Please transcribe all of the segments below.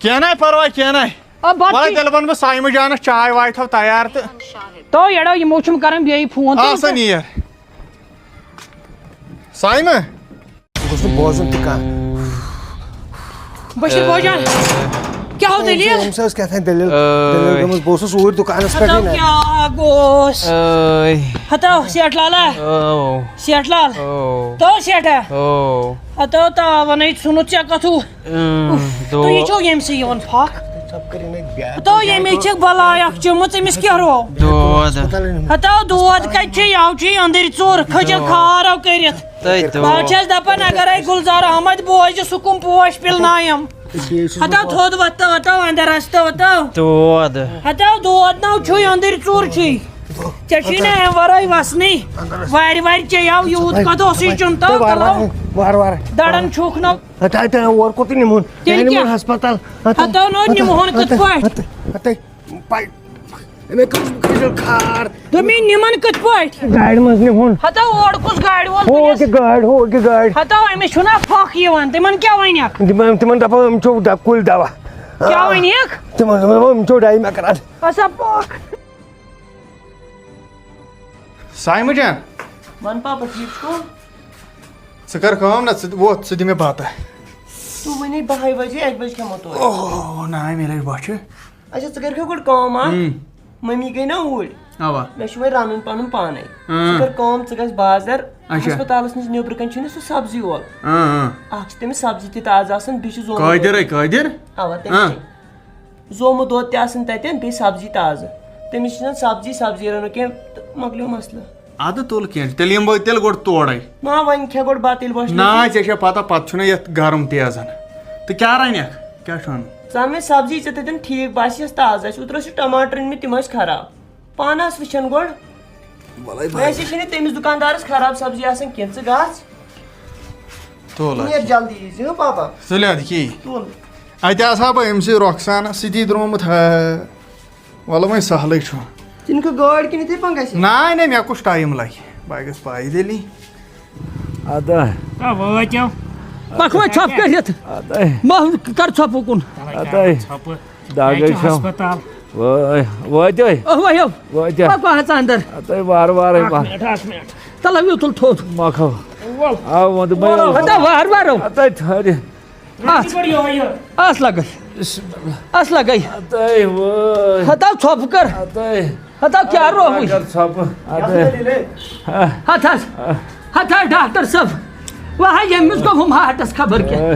کینہ پرواے کینہ وَلہٕ تیٚلہِ وَنہٕ بہٕ سایمہٕ جانس چاے واے تھاو تیار تہٕ تو یڑو یمو چھُم کران بیٚیہِ فون سا نیر سایمہٕ بہٕ بوزُن تہِ کانٛہہ بشیٖر بوجان کیٛاہ ہو دٔلیٖل أمِس ٲس کیٛاہ تانۍ دٔلیٖل گٔمٕژ بہٕ اوسُس اوٗرۍ دُکانَس پٮ۪ٹھٕے نا کیٛاہ گوس ہتو سیٹھ لالا سیٹھ لال تو سیٹھا ہتو تاوَنے ژھُنُتھ ژےٚ کتھوٗ تُہۍ چھِو ییٚمسٕے یِوان پھکھ ہتو ییٚمے چھکھ بلاے اکھ چٔمٕژ أمِس کیٛاہ رو ہتو دود کتہِ چھُ یَوٕ چھُے أنٛدٕرۍ ژوٚر کھٔجِتھ کھارو کٔرِتھ بہٕ چھَس دپان اگرے گُلزار احمد بوزِ سُہ کُم پوش پِلنایم ہتو تھوٚد وۄتھو وۄتھو اندر رستہٕ وۄتھو ہتو دود نو چھُے أنٛدٕرۍ ژوٚر چھُے ژےٚ چھُے نہٕ اَمہِ ورٲے وسنٕے وارِ وارِ چیٚیو یوٗت کتھ اوسُے چُن تو وارٕ وارٕ دڑن چھُکھ نو اور کوٚت نِمون ہسپتال ہتو نو نِمہون کِتھ پٲٹھۍ کھار دوٚپمے نِمن کِتھ پٲٹھۍ گاڑِ منٛز نِمون ہتو اور کُس گاڑِ وول ہوکہِ گاڑِ ہتو أمِس چھُنا پھکھ یِوان تِمن کیٛاہ وَنٮ۪کھ تِمن دپو یِم چھو کُلۍ دوا کیٛاہ وَنٮ۪کھ تِمن دوٚپ یِم چھو ڈاے مےٚ کران اَسا پھکھ سایمہٕ جان ون پاپا ٹھیٖک چھُو ژٕ کر کٲم نا ژٕ ووت ژٕ دِ مےٚ بتہٕ تو ونے 12 بجے 1 بجے کھمو تو اوہ نا مےٚ لٔج بۄچھِ اچھا ژٕ کر گۄڈٕ کٲم ممی گٔے نا اوٗرۍ اوا مےٚ چھُ وۄنۍ رنُن پنُن پانے ژٕ کر کٲم ژٕ گژھ بازر ہسپتالس نِش نیبرٕ کنۍ چھُنہٕ سُہ سبزی وول اکھ چھِ تٔمِس سبزی تہِ تازٕ آسان بیٚیہِ چھُ قٲدِر اوا تٔمِس زومُت دۄد تہِ آسان تتٮ۪ن بیٚیہِ سبزی تازٕ تٔمِس چھِنہٕ سبزی رنو کینٛہہ تہٕ مۄکلیو مسلہٕ ادٕ تُل کینٛہہ تیٚلہِ یِمہٕ بہٕ تیٚلہِ گۄڈٕ تورے نا وۄنۍ کھےٚ گۄڈٕ بتہٕ ییٚلہِ وۄنۍ نا ژےٚ چھےٚ پتہ پتہٕ چھُنہ یتھ گرم تیزان تہٕ کیٛاہ رنکھ کیٛاہ چھُ انُن ژٕ ان وۄنۍ سبزی ژےٚ تتٮ۪ن ٹھیٖک باسیٚس تازٕ اسہِ اوترٕ ٲسۍ ٹماٹر أنۍ مٕتۍ تِم ٲسۍ خراب پانہٕ آس وٕچھان گۄڈٕ ویسے چھِنہٕ تٔمِس دُکاندارس خراب سبزی آسان کینٛہہ ژٕ گژھ نیر جلدی ییٖزِ پاپا ژٕلہِ ادٕ کی تُل اتہِ آسہٕ ہا بہٕ أمسٕے رۄخسانس سۭتی درٛامُت وَلہٕ وۄنۍ سہلٕے چھُ ژٕ نِکھٕ گٲڑۍ کِنہٕ یِتھٕے پٲٹھۍ گژھِ نا نا مےٚ کُس ٹایم لگہِ بہٕ گژھٕ پایدٔلی وٲتِو پکھ وۄنۍ ژھۄپ کٔرِتھ کر ژھۄپہٕ کُن پکھ حظ اندر تل ہو تُل تھوٚد وار وارو آس لگے ہتو ژھۄپہٕ کر ہتو کیٛاہ رووُے ہتھ حظ ڈاکٹر صٲب وۄنۍ حظ ییٚمِس گوٚو ہُم ہاٹس خبر کیٛاہ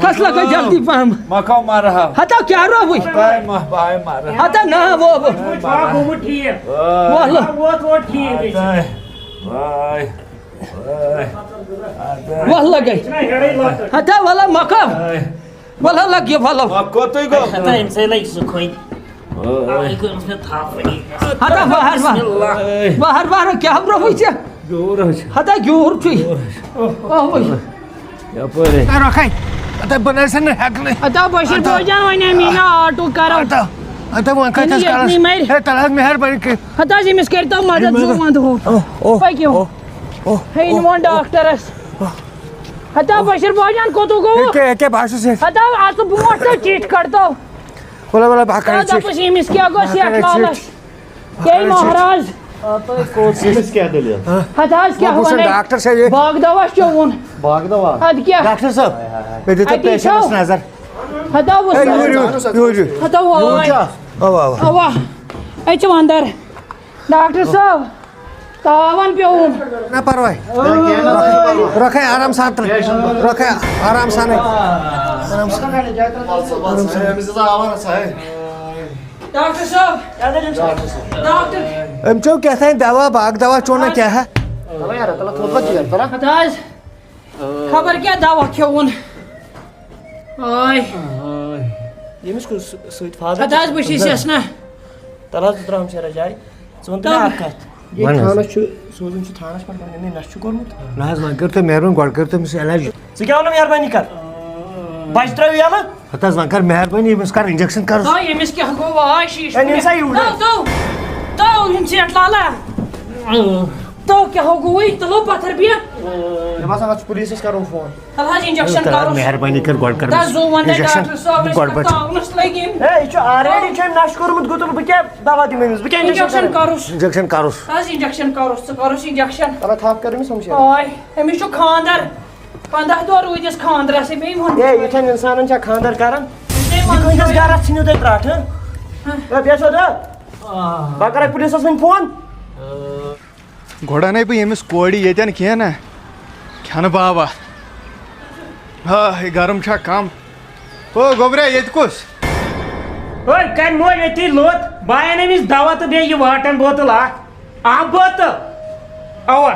کھس لگے جلدی پہم ہتو کیٛاہ رووُے ہتو نا وۄلہٕ لگے ہتو وَلہٕ مۄکو وَلہٕ لگ یہِ وَلو ہتو وہر وارو کیٛاہ رووُے ژےٚ ہتو گیوٗر چھُے ہتو بشیٖر بوجان وۄنۍ میٖنا آٹوٗ کرو مہربٲنی ہتو حظ أمِس کٔرۍتو مدد زٕ ونٛدٕ ہُہ پٔکِو ہے نِمون ڈاکٹرس ہتو بشیٖر بوجان کوٚتوٗ گوٚو ہتو اژٕ برونٛٹھ تہٕ چِٹھۍ کڑتو دپُس أمِس کیٛاہ گوٚو سیٹھ لالس ہے مہراز ہتہٕ حظ کیٛاہ ونے باغ دوا چوٚوُن ادٕ کیٛاہ ہتو ہتو اوا اژِو اندر ڈاکٹر صٲب تاون پیوٚوُم رکھے آرام سان رکھے آرام سان ڈاکٹر صٲب ڈاکٹر أمۍ چو کیٛاہ تانۍ دوا باغ دوا چوٚو نا کیٛاہ ہتہٕ حظ خبر کیٛاہ دوا کھیوٚوُن ییٚمِس کُس سۭتۍ ہتہٕ حظ بہٕ چھُس یَس نا تل حظ ترٛام شیرا جاے ژٕ وَن تہٕ مےٚ اکھ کَتھ تھانس چھُ سوزُن چھُ تھانس پٮ۪ٹھ مےٚ نشہٕ چھُ کوٚرمُت نہ حظ وۄنۍ کٔر تہٕ مہربٲنی گۄڈٕ کٔر تٔمِس علاج ژٕ کیٛاہ وَنان مہربٲنی کر بچہٕ ترٛٲوِو یَلہٕ ہتہٕ حظ وۄنۍ کر مہربٲنی أمِس کر انجکشن کر أمِس کیٛاہ گوٚو واے شیٖش نِن سا یوٗرۍ تو یِم سیٹھ لالا تو کیا ہو گوئی تلو پتھر بیا مےٚ باسان اَتھ چھُ پُلیٖسَس کَرُن فون الحاج انجیکشن کرو مہربٲنی کر گۄڈٕ کر دس زو ون انجیکشن ڈاکٹر صاحب گۄڈٕ بچ تاونس لگیم ہے یہ آلریڈی چھُ نش کوٚرمُت گُتُل بہٕ کیٛاہ دوا دِمہٕ أمِس بہٕ کیٛاہ انجیکشن کروس انجیکشن کَرُس حظ انجیکشن کروس ژٕ کروس انجیکشن پگاہ تھپھ کر أمِس سمجھا اوے أمِس چھُ خاندر 15 دۄہ روٗدِس خاندرس بیٚیہِ ووٚن ہے یِتھٮ۪ن اِنسانن چھا خاندر کران یہِ کۭتِس گرس ژھٕنِو تُہۍ پرٛاٹھ ہے بیٚیہِ بہٕ کرے پُلیٖسس وۄنۍ فون گۄڈٕ اَنے بہٕ ییٚمِس کورِ ییٚتٮ۪ن کینٛہہ نا کھٮ۪نہٕ بابا یہِ گرم چھا کم او گوٚبرا ییٚتہِ کُس اوے کَنہِ مول ییٚتی لوٚت بہٕ اَنہِ أمِس دوا تہٕ بیٚیہِ یہِ واٹن بوتل اکھ آبہٕ بوتل اَوا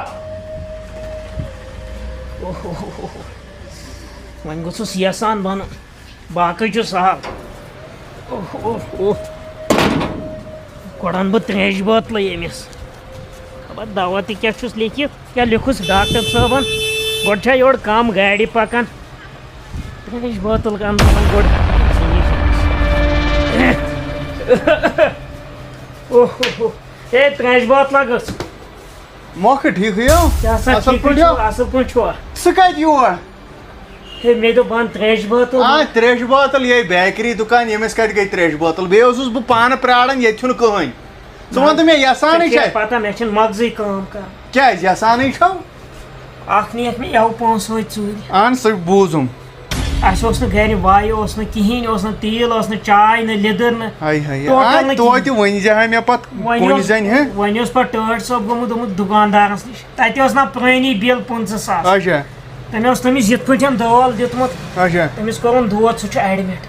وۄنۍ گوٚژھُس یژھان بنُن باقٕے چھُ سہل گۄڈٕ اَنہٕ بہٕ ترٛیشہِ بٲتلٕے أمِس خبر دوا تہِ کیٛاہ چھُس لیکھِتھ کیٛاہ لیکھُس ڈاکٹر صٲبن گۄڈٕ چھا یورٕ کم گاڑِ پکان ترٛیش بٲتل اَنہٕ بہٕ گۄڈٕ ہے ترٛیش بٲتلہ گٔژھ موقعہٕ ٹھیٖکھٕے ہو کیٛاہ سا اَصٕل ٹھیٖک پٲٹھۍ چھُوا ہو اَصٕل پٲٹھۍ چھُوا سُہ کَتہِ یور ہے مےٚ دوٚپ بہٕ اَنہٕ ترٛیش بٲتل تریش بوتل یہ بیکری دُکان ییٚمِس کَتہِ گٔے تریش بوتل بیٚیہِ اوسُس بہٕ پانہٕ پیاران ییٚتہِ چھُنہٕ کٕہٕنۍ ژٕ وَن تہٕ مےٚ یژھانٕے چھا پتہ مےٚ چھِنہٕ مغزٕے کٲم کران کیٛازِ یژھانٕے چھو اکھ نِیَکھ مےٚ یَوٕ پونٛسہٕ ہوٚتۍ ژوٗرِ اہن سُہ بوٗزُم اَسہِ اوس نہٕ گرِ وایہِ اوس نہٕ کِہیٖنۍ اوس نہٕ تیٖل اوس نہٕ چاے نہٕ لیدٕر نہٕ ہاے ہاے ٹوٹل نہٕ توتہِ ؤنۍ زِ ہا مےٚ پتہٕ کُنہِ زَنہِ ہہ وۄنۍ اوس پتہٕ ٹٲٹھ صٲب گوٚمُت دوٚپمُت دُکاندارس نِش تتہِ ٲس نا پرٛٲنی بِل 50,000 اچھا تٔمۍ اوس تٔمِس یِتھ پٲٹھۍ دٲل دیُتمُت اچھا تٔمِس کوٚرُن دود سُہ چھُ ایڈمِٹ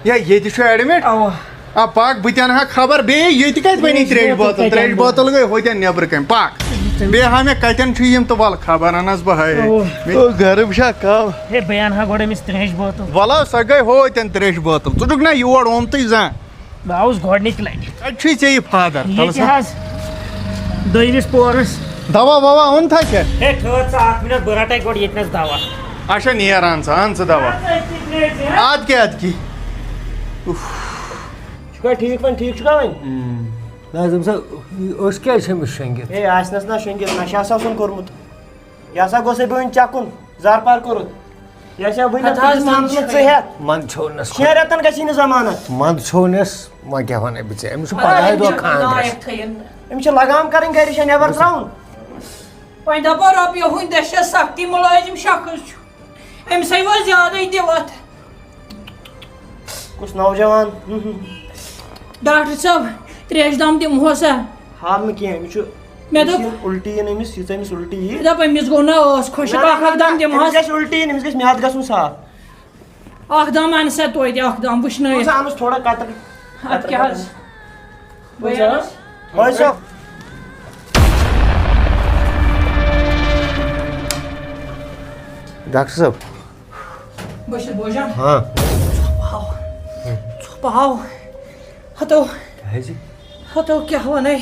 یا ییٚتہِ چھُ ایڈمِٹ اَوا پاک بہٕ تہِ اَنہٕ ہا خبر بیٚیہِ ییٚتہِ کَتہِ بَنی تریش بوتل گٔے ہوٚتٮ۪ن نیٚبرٕ کَنۍ پاک بیٚیہِ ہا مےٚ کَتٮ۪ن چھُ یِم تہٕ وَلہٕ خبر اَنَس بہٕ ہاے گرم چھا کَم ہے بہٕ اَنہٕ ہا گۄڈٕ أمِس ترٛیش بٲتل وَلہٕ سۄ گٔے ہوتٮ۪ن تریش بوتل ژٕ چھُکھ نا یور آمتٕے زانٛہہ بہٕ آوُس گۄڈنِکہِ لٹہِ کَتہِ چھُے ژےٚ یہِ فادر ییٚتہِ حظ دوٚیمِس پورس دوا ووا اوٚن تھا کیٛاہ ہے ٹھٔہر ژٕ اکھ مِنٹ بہٕ رٹے گۄڈٕ ییٚتنس دوا اچھا نیران ژٕ اَن ژٕ دوا اَدٕ کیٛاہ اَدٕ کیٛاہ چھُکھا ٹھیٖک وۄنۍ ٹھیٖک چھُکھا وۄنۍ نہ حظ أمِس أسۍ کیٛازِ چھِ أمِس شۄنٛگِتھ ہے آسنَس نا شۄنٛگِتھ نشہٕ ہسا اوسُن کوٚرمُت یہِ ہسا گوٚژھے بہٕ وۄنۍ چکُن زار پار کوٚرُتھ یہِ ہسا وٕنہِ ژٕ ہٮ۪تھ منٛد چھوٚونَس 6 رٮ۪تن گژھی نہٕ زمانت منٛد چھوٚونَس وۄنۍ کیٛاہ وَنَے بہٕ ژےٚ أمِس چھُ پگاہے دۄہ خانٛدرَس أمِس چھِ لگام کَرٕنۍ گرِ چھےٚ نٮ۪بر ترٛاوُن وۄنۍ دپو رۄپیہِ ہُنٛد دٔچھ چھِ سختی مُلٲزِم شخص چھُ أمِسے وۄنۍ زیادَے دِوَتھ کُس نوجوان ڈاکٹر صٲب تریش دام دِمہوسا حال نہٕ کینٛہہ أمِس چھُ مےٚ دوٚپ اُلٹی یِن أمِس ییٖژاہ أمِس اُلٹی یی مےٚ دوٚپ أمِس گوٚو نا ٲس خۄشِک اکھ دام أمِس دِمہوس گژھِ اُلٹی یِن أمِس گژھِ میادٕ گژھُن صاف اکھ دام اَن سا توتہِ اکھ دام وٕچھنٲیِتھ اَنُس تھوڑا کتر اَدٕ کیٛاہ حظ بہٕ اَنَس ہٲے صٲب ڈاکٹر صٲب بہٕ چھُس بوزان ہاں ژھۄپہٕ ہاو ہتو کیٛازِ ہتو کیٛاہ وَنَے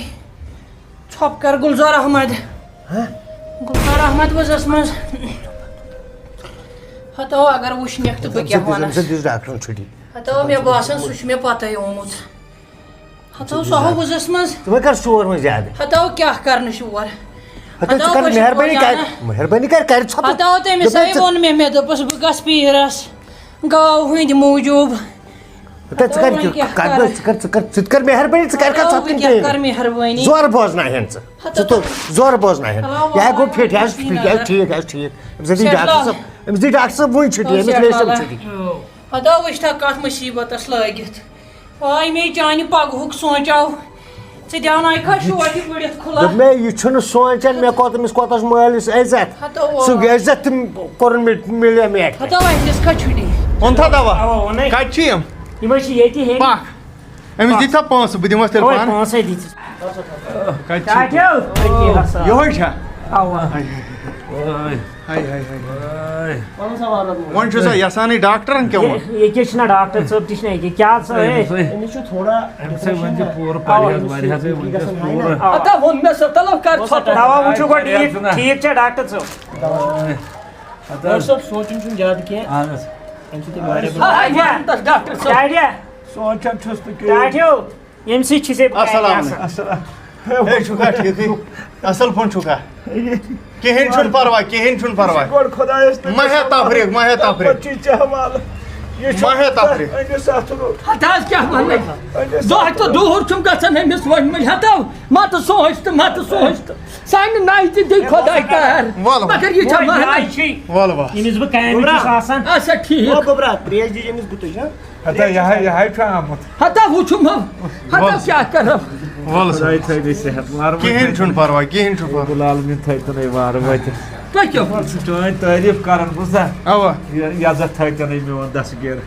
ژھۄپہٕ کر گُلزار احمد گُلزار احمد وٕزَس منٛز ہتو اگر وٕچھنکھ تہٕ بہٕ کیٛاہ وَنَس دِژ ڈاکٹرن چھُٹی ہتو مےٚ باسان سُہ چھُ مےٚ پَتَے آمُت ہتو سُہ آو وٕزَس منٛز ژٕ وۄنۍ کر شور وۄنۍ زیادٕ ہتو کیٛاہ کرنہٕ شور مہربٲنی کر مہربٲنی کر کر ژھۄپہٕ ہتو تٔمِسے ووٚن مےٚ دوٚپُس بہٕ گژھٕ پیٖرَس گاو ہٕنٛدِ موٗجوٗب ژٕ کر مہربٲنی ژٕ کر مہربٲنی زورٕ بوزناہن ژٕ زورٕ بوزناہن یہِ ہا گوٚو فِٹ یہِ حظ ٹھیٖک حظ ٹھیٖک أمِس دی ڈاکٹر صٲب وٕنۍ چھُٹی أمِس لٲج چھُٹی ہتو وٕچھتھا کتھ مُصیٖبتس لٲگِتھ آے مے چانہِ پگہُک سونٛچاو ژٕ دیٛاونایکھا شوٹہِ بٔڑِتھ کھُلا دوٚپ مےٚ یہِ چھُنہٕ سونٛچان مےٚ کوٚر أمِس کوتاہ مٲلِس عزت سُہ عزت تہِ کوٚرُن مِلیو مےٚ ہتو اَسہِ کھا چھُٹی اوٚن تھا دوا اَوا ووٚنَے کَتہِ چھِ یِم یِم حظ چھِ ییٚتہِ ہیٚنۍ پاک أمِس دِتھا پونٛسہٕ بہٕ دِمَس تیٚلہِ اوے پانہٕ پونٛسَے دِژٕس کَتہِ چھِ ٹاٹھیو أکی ہسا یِہوٚے چھا اَوا ہاے ہاے ہاے پَنُن سوال وۄنۍ چھُ سا یژھانٕے ڈاکٹرن کیٛاہ ووٚن ییٚکیٛاہ چھِنہ ڈاکٹر صٲب تہِ چھِنہ ییٚکیٛاہ کیٛاہ ژٕ أمِس چھُ تھوڑا ہتو ووٚن مےٚ سُہ تلو کر دوا وٕچھِو گۄڈٕ ٹھیٖک چھا ڈاکٹر صٲب ڈاکٹر صٲب سونٛچُن چھُنہٕ زیادٕ کینٛہہ اَمہِ سۭتۍ واریاہ ڈاکٹر صٲب ٹاٹھیا سونٛچان چھُس تہٕ ٹاٹھیو ییٚمہِ سۭتۍ چھِ ژےٚ اَسلام علیکُم ہے چھُکھا ٹھیٖکٕے اصل پٲٹھۍ چھُکھا کِہیٖنۍ چھُنہٕ پرواے کِہیٖنۍ چھُنہٕ پرواے گۄڈٕ خۄدایَس مہ ہےٚ تفریٖق مہ ہےٚ تفریٖق پَتہٕ چھُے ژےٚ حوالہٕ یہِ چھُ مہ ہےٚ تفریٖق أنِس اَتھ روٚٹ ہتا کیا ون دۄہ تہٕ دوٗر چھُم گژھان أمِس ؤنمٕلۍ ہتا متہٕ سوچ تہٕ متہٕ سوچ تہٕ سانہِ نایہِ تہِ دی خۄداے کار وَل وَل مگر یہِ چھا مانان وَل وَل ییٚمِس بہٕ کامہِ چھُس آسان اچھا ٹھیٖک ببرا تریش دی أمِس گُتٕج ہا ہتا یِہے چھُ آمُت ہتا وٕچھُم ہتا کیٛاہ کَرو وَل سا تھٲیِو صحت وارٕ کِہیٖنۍ چھُنہٕ پرواے کِہیٖنۍ چھُنہٕ پرواے گُلال میٖن تھٲیتَنَے وارٕ وٲتِتھ تۄہہِ کیٛاہ چٲنۍ تعریٖف کَران بوٗزتھا اَوا یَزتھ تھٲیتَنَے میون دستگیٖر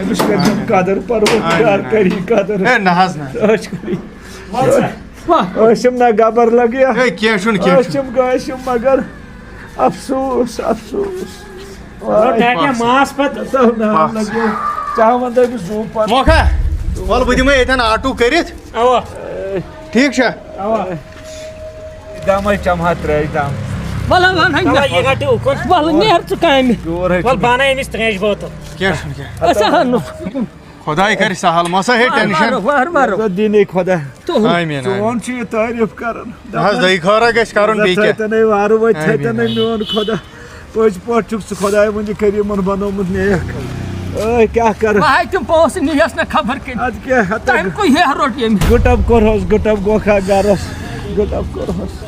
أمِس کٔرۍزٮ۪م قدر پروردگار کری قدر ہے نہ حظ نہ ٲش کری ٲسِم نہ گبر لگیا ہے کینٛہہ چھُنہٕ کینٛہہ چھُنہٕ ٲسِم مگر افسوس افسوس ماس پتہٕ لگیو ژٕ وَن أمِس زوٗ پتہٕ موکھا وَل بہٕ دِمے ییٚتٮ۪ن آٹوٗ کٔرِتھ اوا ٹھیٖک چھا اوا دمے چمہا ترٛیش دم وَلہٕ وَنہٕ یہِ گَٹہِ اُکُن وَلہٕ نیٚر ژٕ کامہِ جور وَل باناے أمِس ترٛیش بوتل کینٛہہ چھُنہٕ کینٛہہ أسۍ اَنو خۄداے کَرِ سہل مَسا ہے ٹٮ۪نشَن وارٕ وارٕ دِنٕے خۄدا آمیٖن چون چھُ یہِ تعریٖف کران نہ حظ دٔے خٲرا گژھِ کَرُن بیٚیہِ کیٛاہ تھٲیتَنَے وارٕ وٲتۍ تھٲیتَنَے میون خۄدا پٔزۍ پٲٹھۍ چھُکھ ژٕ خۄداے وٕنہِ کٔرۍ یِمن بنومُت نیک ٲے کیٛاہ کَرٕ بہٕ تِم پونٛسہٕ نِیَس نہٕ خبر کِہیٖنۍ اَدٕ کیٛاہ تَمہِ کُے ہیٚہ روٚٹ ییٚمہِ گُٹب کوٚرہوس گُٹب گوکھا گرس گُٹب کوٚرہوس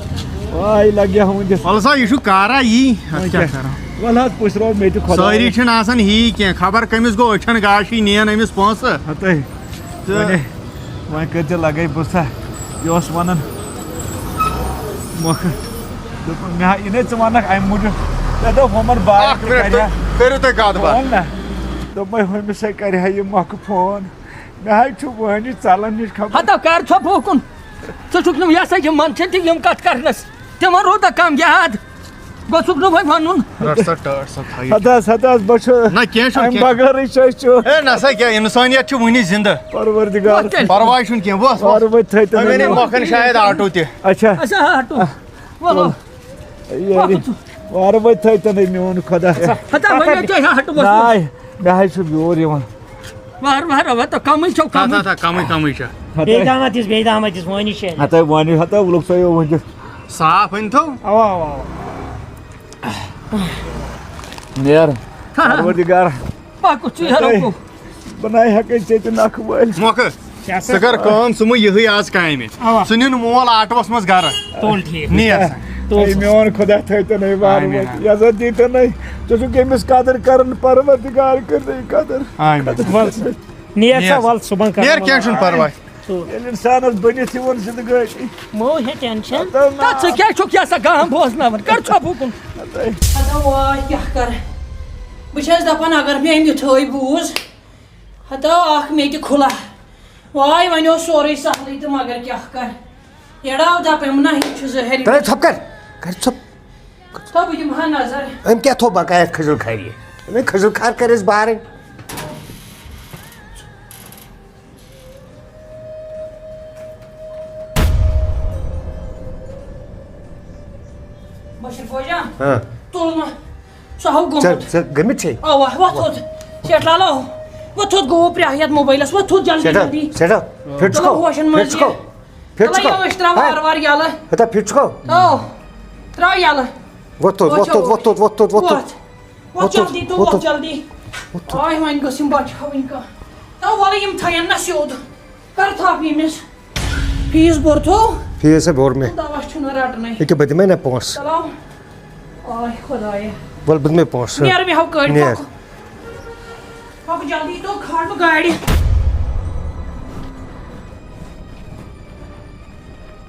واے لگیا وٕنکٮ۪س وَل سا یہِ چھُ کارا یی اَتھ کیٛاہ کَرو وَلہٕ حظ پُشراو مےٚ تہِ خۄدا سٲری چھِنہٕ آسان ہی کینٛہہ خبر کٔمِس گوٚو أچھَن گاشٕے نِیَن أمِس پونٛسہٕ ہتٕے وۄنۍ کٔرۍزِ لگے بوٗزتھا یہِ اوس وَنان مۄکھٕ دوٚپُن مےٚ یہِ نَے ژٕ وَنکھ اَمہِ موٗجوٗب مےٚ دوٚپ ہُمن باغ اَکھ مِنٹ کٔرِو تُہۍ کَتھ باتھ فون نہ دوٚپمَے ہُمِس ہے کَرِ ہا یہِ مۄکھٕ فون مےٚ حظ چھُ وٲنِج ژَلان نِش خبر ہتا کر ژھۄپ ہوکُن ژٕ چھُکھ نہٕ یہِ ہسا یِم منٛز چھِ تہِ یِم کَتھ کَرنَس تِمن روٗدا کَم یاد گوٚژھُکھ نہٕ وۄنۍ وَنُن رَٹ سا ٹٲٹھ سا تھٲیِو ہتہٕ حظ بہٕ چھُس نہ کینٛہہ چھُنہٕ اَمہِ کینٛہہ بغٲرٕے چھِ أسۍ چھُ ہے نہ سا کیٛاہ اِنسٲنیت چھِ وٕنہِ زِندٕ پروردگار پرواے چھُنہٕ کینٛہہ بوس وارٕ وٲتۍ وۄنۍ تھٲیتَنَے أنِن مۄکھن شاید آٹوٗ تہِ اچھا اچھا آٹوٗ وَلو وارٕ وٲتۍ تھٲیتَنَے میون خۄدا ہتا وۄنۍ کیٛاہ ہٹوس ناے مےٚ حظ چھُ بیور یِوان وارٕ وارٕ وَتہٕ کَمٕے چھو کَمٕے کَمٕے کَمٕے چھےٚ بیٚیہِ دامَت دِس وٲنِش چھِ ہتَے وۄنۍ ہتہ وُلُک ژَیو وٕنکٮ۪س صاف أنۍتو اوا اوا نیر پروردگار پَکُس ژٕ ہیرو بناے ہٮ۪کَے ژےٚ تہِ نَکھٕ وٲلۍ موقعہٕ ژٕ کر کٲم ژٕ مہٕ یِہٕے آز کامہِ ژٕ نِن مول آٹوَس منٛز گرٕ تُل ٹھیٖک نیر ہے میون خۄدا تھٲیتَنَے وارٕ وٲتۍ یَزت دیٖتَنَے ژٕ چھُکھ أمِس قدر کران پروردگار کٔرنَے قدر نیر سا وَل صُبحن کر نیر کینٛہہ چھُنہٕ پرواے ییٚلہِ اِنسانَس بٔنِتھ یِوان زِندگٲنی مو ہے ٹٮ۪نشَن ژٕ کیٛاہ چھُکھ یہِ سا گام بوزناوان کر ژھۄپ ہوکُن ہتا واے کیٛاہ کَرٕ بہٕ چھَس دَپان اگر مےٚ أمۍ یِتھٲے بوٗز ہتا اکھ مےٚ تہِ کھُلا واے وۄنۍ اوس سورُے سہلٕے تہٕ مگر کیٛاہ کَرٕ یڑاو دَپیٚم نہ یہِ چھُ زٔہری ترٛٲے ژھۄپ کر ژھۄپ تھو بہٕ دِمہٕ ہا نظر أمۍ کیٛاہ تھوٚو بقایت کھٔجُر کھَرِ أمۍ کھٔجُر کھَر کٔر أسۍ بارٕنۍ بشیٖر فوجا تُل نہٕ سُہ ہاو گوٚمُت ژےٚ گٔمٕتۍ چھے اوا وۄتھُد سیٹ لالا وۄتھُد گوٚو پرٛاہ موبایلَس وۄتھُد جلدی جلدی سیٹا فِٹ چھُکھو ہوشن فِٹ منٛز چھُکھو فِٹ أسۍ چھُکھو ترٛاو وارٕ وارٕ یَلہٕ ہتا فِٹ چھُکھو ترٛاو یَلہٕ وۄتھُد وۄتھ جلدی تہٕ وۄتھ جلدی آے وۄنۍ گٔژھ یِم بچاوٕنۍ کانٛہہ تو وَلہٕ یِم تھاین نہ سیوٚد کر تھپھ ییٚمِس فیٖس بوٚرتھو فیٖس ہے بوٚر مےٚ دوا چھُنہٕ رٹنٕے ییٚکیٛاہ بہٕ دِمے نہ پونٛسہٕ چلو آے خۄدایا وَلہٕ بہٕ دِمے پونٛسہٕ نیر مےٚ ہاو کٔڑۍ نیر پَکھ جلدی تو کھال بہٕ گاڑِ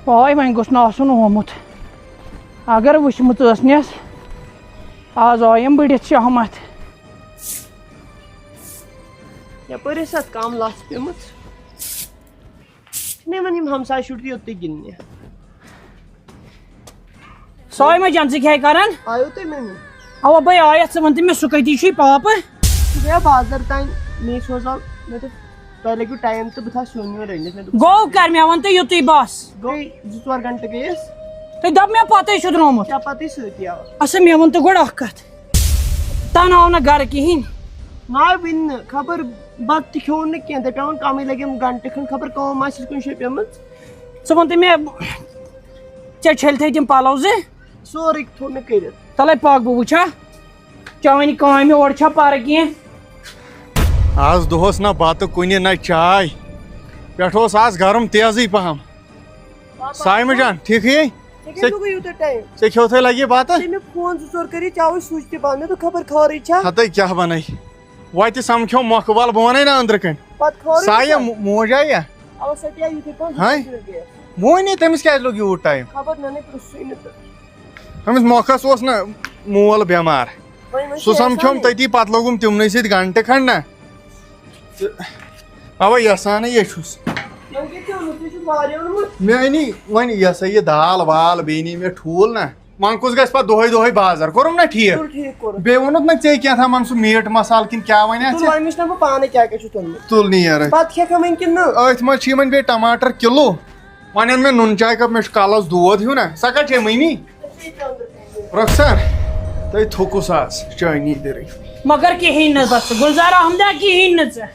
واے وۄنۍ گوٚژھ نہٕ آسُن آمُت اگر وٕچھمٕژ ٲسنٮ۪س آز آیَم بٔڑِتھ شہمت یپٲرۍ ٲسۍ اَتھ کَم لَژھ پیٚمٕژ چھِنہٕ یِوان یِم ہمساے شُرۍ تہِ یوٚتُے گِنٛدنہِ سۄے ما جنژٕ کھے کران آیو تُہۍ مٔمی اوا بے آیَتھ ژٕ وَن تہٕ مےٚ سُہ کَتی چھُے پاپہٕ سُہ گٔیو بازر تانۍ مے سوزاو مےٚ دوٚپ تۄہہِ لٔگِو ٹایم تہٕ بہٕ تھاو سیُن ویُن رٔنِتھ مےٚ دوٚپ گوٚو کر مےٚ وَن تہٕ یُتُے بس گٔے 2-4 گنٹہٕ گٔیَس تُہۍ دوٚپ مےٚ پَتَے چھُ درٛامُت کیٛاہ پَتہٕ سۭتی آو اچھا مےٚ ووٚن تہٕ گۄڈٕ اکھ کَتھ تَنہٕ آو نہٕ گرٕ کِہیٖنۍ نہ آو وٕنہِ نہٕ خبر بَتہٕ تہِ کھیوٚن نہٕ کینٛہہ دَپیٛاوُن کَمٕے لَگٮ۪م گنٹہٕ کھنٛڈ خبر کٲم آسٮ۪س کُنہِ جایہِ پیٚمٕژ ژٕ وَن تہٕ مےٚ ژےٚ چھٔلتھٕے تِم پَلو زٕ سورُے تھوٚو مےٚ کٔرِتھ تَلے پَکھ بہٕ وٕچھا چٲنۍ کامہِ اورٕ چھا پَرٕ کینٛہہ آز دۄہس نہ بتہٕ کُنہِ نہ چاے پٮ۪ٹھٕ اوس آز گرم تیزٕے پہم سایمہٕ جان ٹھیٖکھٕے ژےٚ کھیوٚتھٕے لگی بتہٕ مےٚ فون 2-4 کٔرِتھ چاوٕے سُچ تہِ بنٛد مےٚ دوٚپ خبر خٲرٕے چھا ہتٕے کیٛاہ بنٲے وتہِ سمکھیو مۄکھٕ ول بہٕ ونے نا أنٛدرٕ کَنۍ پتہٕ خٲرٕے سایہ موج آیا اوا سۄ تہِ آیہِ یِتھٕے پٲٹھۍ ہاے وۄنۍ تٔمِس کیٛازِ لوٚگ یوٗت ٹایم خبر مےٚ نَے پرٛژھُے نہٕ تہٕ أمِس مۄکھس اوس نہ مول بٮ۪مار سُہ سمکھیوم تٔتی پتہٕ لوگُم تِمنٕے سۭتۍ گنٹہٕ کھنٛڈ نہ اوا یژھانٕے یے چھُس مےٚ أنی وۄنۍ یہِ ہسا یہِ دال وال بیٚیہِ نی مےٚ ٹھوٗل نہ وۄنۍ کُس گژھِ پتہٕ دۄہے دۄہے بازر کوٚرُم نا ٹھیٖک بیٚیہِ ووٚنُتھ نہ ژےٚ کیٛاہ تھامان سُہ میٖٹ مسالہٕ کِنہٕ کیٛاہ وَنہِ وۄنۍ وٕچھ نہ بہٕ پانے کیٛاہ کیٛاہ چھُ توٚلمُت تُل نیرٕ پتہٕ کھٮ۪کھا وۄنۍ کِنہٕ نہٕ أتھۍ منٛز چھِ یِمن بیٚیہِ ٹماٹر کِلوٗ وۄنۍ اَن مےٚ نُن چاے کپ مےٚ چھُ کلس دود ہیوٗ نا سۄ کتہِ چھے مٔمی رۄخسان تُہۍ تھوٚکُس آز چٲنی دِرٕے مگر کِہیٖنۍ نہٕ بس گُلزار احمدا کِہیٖنۍ نہٕ ژٕ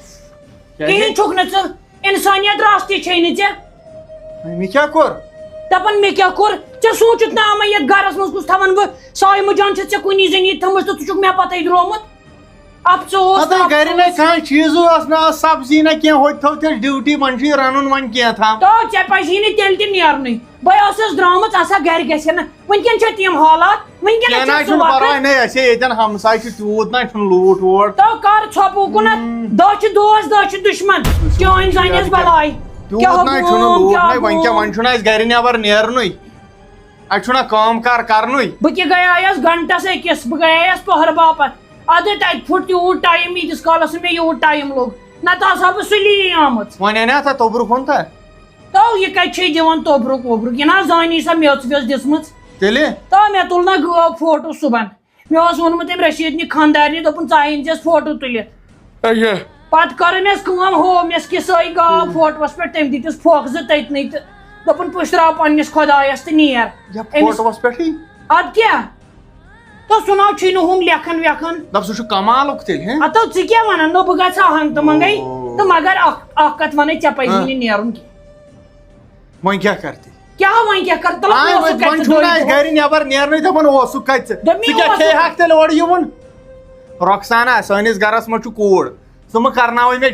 کِہیٖنۍ چھُکھ نہٕ ژٕ اِنسانیت راستے چھے نہٕ ژےٚ مےٚ کیٛاہ کوٚر دپان مےٚ کیٛاہ کوٚر ژےٚ سوٗنٛچُتھ نا اما یتھ گرس منٛز کُس تھاون بہٕ سایمہٕ جان چھِ ژےٚ کُنی زٔنی تھٲمٕژ تہٕ ژٕ چھُکھ مےٚ پتے درٛومُت افسوس گرِ نہ کانٛہہ چیٖزٕے اوس نہٕ آز سبزی نہ کینٛہہ ہوٚتہِ تھٲو تیٚلہِ ڈیوٹی وۄنۍ چھُے رنُن وۄنۍ کینٛژھام تو ژےٚ پزی نہٕ تیٚلہِ تہِ نیرنُے بہٕ ٲسٕس درٛامٕژ آسا گرِ گژھِ نہٕ وٕنکیٚن چھِ تِم حالات کینٛہہ نہ چھُنہٕ پرواے نہ اَسے ییٚتٮ۪ن ہمساے چھُ تیوٗت نہ چھُنہٕ لوٗٹ ووٹ تو کر ژھۄپہٕ کُنتھ دہ چھِ دوس دہ چھِ دُشمن چٲنۍ زنہِ ٲس بلاے تیوٗت نہ چھُنہٕ لوٗٹ نہ وۄنۍ کیٛاہ وۄنۍ چھُنہ اَسہِ گرِ نٮ۪بر نیرنُے اَسہِ چھُنہ کٲم کار کرنُے بہٕ تہِ گٔیایس گنٹس أکِس بہٕ گٔیایس پٔہر باپتھ ادٕ تتہِ پھُٹ تیوٗت ٹایم ییٖتِس کالس نہٕ مےٚ یوٗت ٹایم لوٚگ نتہٕ آسہٕ ہا بہٕ سُلی آمٕژ وۄنۍ اَنیٛا تھا توٚبرُک ہُن تھا تو یہِ کتہِ چھے دِوان توٚبرُک ووٚبرُک یہِ نہ زانی سۄ میٚژ ویٚژ دِژمٕژ تیٚلہِ تو مےٚ تُل نہ گٲو فوٹو صُبحن مےٚ اوس ووٚنمُت أمۍ رشیٖدنہِ خانٛدارنہِ دوٚپُن ژٕ أنۍزٮ۪س فوٹو تُلِتھ پتہٕ کٔر أمِس کٲم ہومٮ۪س کِسٲے گاو فوٹوَس پٮ۪ٹھ تٔمۍ دِتِس پھۄکھ زٕ تٔتنٕے تہٕ دوٚپُن پُشراو پننِس خۄدایس تہٕ نیر فوٹوَس پٮ۪ٹھٕے ادٕ کیٛاہ تو سُہ ناو چھُے نہٕ ہُم لیکھان ویکھان دپ سُہ چھُ کمالُک تیٚلہِ اتو ژٕ کیٛاہ ونان نو بہٕ گژھٕ ہا ہنٛگ تہٕ منٛگے تہٕ مگر اکھ کتھ ونٕے ژےٚ پزی نہٕ نیرُن کینٛہہ وۄنۍ کیٛاہ کر ژٕ کیٛاہ وۄنۍ کیٛاہ کر وۄنۍ چھُنہ اَسہِ گرِ نٮ۪بر نیرنُے دپان اوسُکھ کتہِ ژٕ کیٛاہ کھیٚیہِ تیٚلہِ اورٕ یِوُن رۄخسانا سٲنِس گرس منٛز چھُ کوٗر ژٕ مہٕ کرناوٕے مےٚ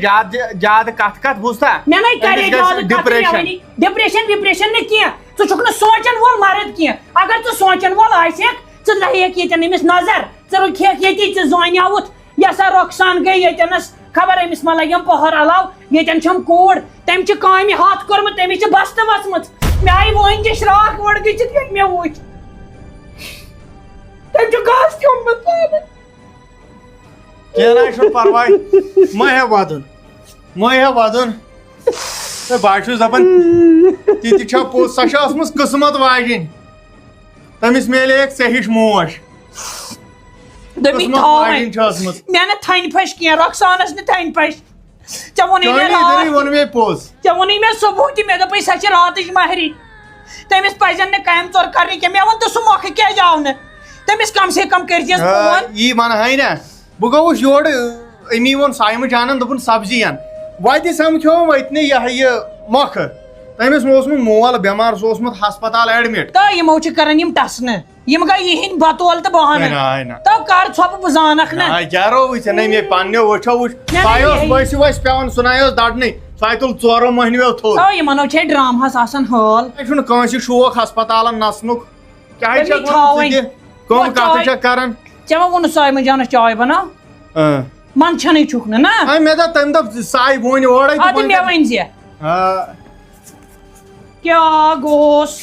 زیادٕ کتھ بوٗزتھا مےٚ نَے کرے ڈپریشن وپریشن نہٕ کینٛہہ ژٕ چھُکھ نہٕ سونٛچن وول مرد کینٛہہ اگر ژٕ سونٛچن وول آسٮ۪کھ ژٕ لایکھ ییٚتٮ۪ن أمِس نظر ژٕ رُکھیکھ ییٚتی ژٕ زٲنیٛاوُتھ یہِ ہسا رۄخسان گٔے ییٚتٮ۪نس خبر أمِس ما لگٮ۪م پٔہر علاوٕ ییٚتٮ۪ن چھم کوٗر تٔمۍ چھِ کامہِ ہتھ کوٚرمُت تٔمِس چھِ بستہٕ ؤژھمٕژ مےٚ آیہِ وٲنجہِ شراکھ وٕڑ گٔژھِتھ ییٚلہِ مےٚ وٕچھ تٔمۍ چھُ گاسہٕ تہِ اوٚنمُت پانہٕ کینٛہہ نہ چھُنہٕ پرواے مہ ہیٚہ ودُن تہٕ بہٕ چھُس دپان تہِ تہِ چھا پوٚز سۄ چھِ ٲسمٕژ قٕسمت واجِنۍ تٔمِس میلیکھ ژےٚ ہِش موج دوٚپمَے تھاوَے مےٚ نہٕ تھنہِ پھش کینٛہہ رۄخسانس نہٕ تھنہِ پھش ژےٚ ووٚنُے مےٚ ووٚن مےٚ پوٚز ژےٚ ووٚنُے مےٚ صبحٲے تہِ مےٚ دوٚپُے سۄ چھِ راتٕچ مہرِنۍ تٔمِس پزن نہٕ کامہِ ژور کرنہِ کینٛہہ مےٚ ووٚن تہٕ سُہ مۄکھٕ کیٛازِ آو نہٕ تٔمِس کم سے کم کٔرزٮ۪س فون یی ونہاے نہ بہٕ گوٚوُس یورٕ أمی ووٚن سایمہٕ جانن دوٚپُن سبزی ان وتہِ سمکھیوم وتنٕے یہِ مۄکھٕ تٔمِس اوسمُت مول بٮ۪مار سُہ اوسمُت ہسپتال ایڈمِٹ تہٕ یِمو چھِ کران یِم ٹسنہٕ یِم گٔے یِہِنٛدۍ بطول تہٕ بہانہٕ تو کر ژھۄپہٕ بہٕ زانکھ نہ کیٛاہ رووُے ژےٚ نَے مےٚ پننیو وٕچھو وٕچھ سۄے ٲس ؤسۍ ؤسۍ پٮ۪وان سُہ نَے ٲس دڑنٕے سۄے تُل 4 مہینوو تھوٚد تو یِمن چھے ڈرامہس آسان حال چھُنہٕ کٲنٛسہِ شوق ہسپتالن نژنُک کیٛازِ کٲم کتھ چھکھ کران ژےٚ ما ووٚنُتھ سایمہٕ جانس چاے بناو منٛدچھنٕے چھُکھ نہٕ نہ مےٚ دوٚپ تٔمۍ دوٚپ ساے ووٚن اورے ادٕ مےٚ ؤنۍ زِ کیٛاہ گوٚوُس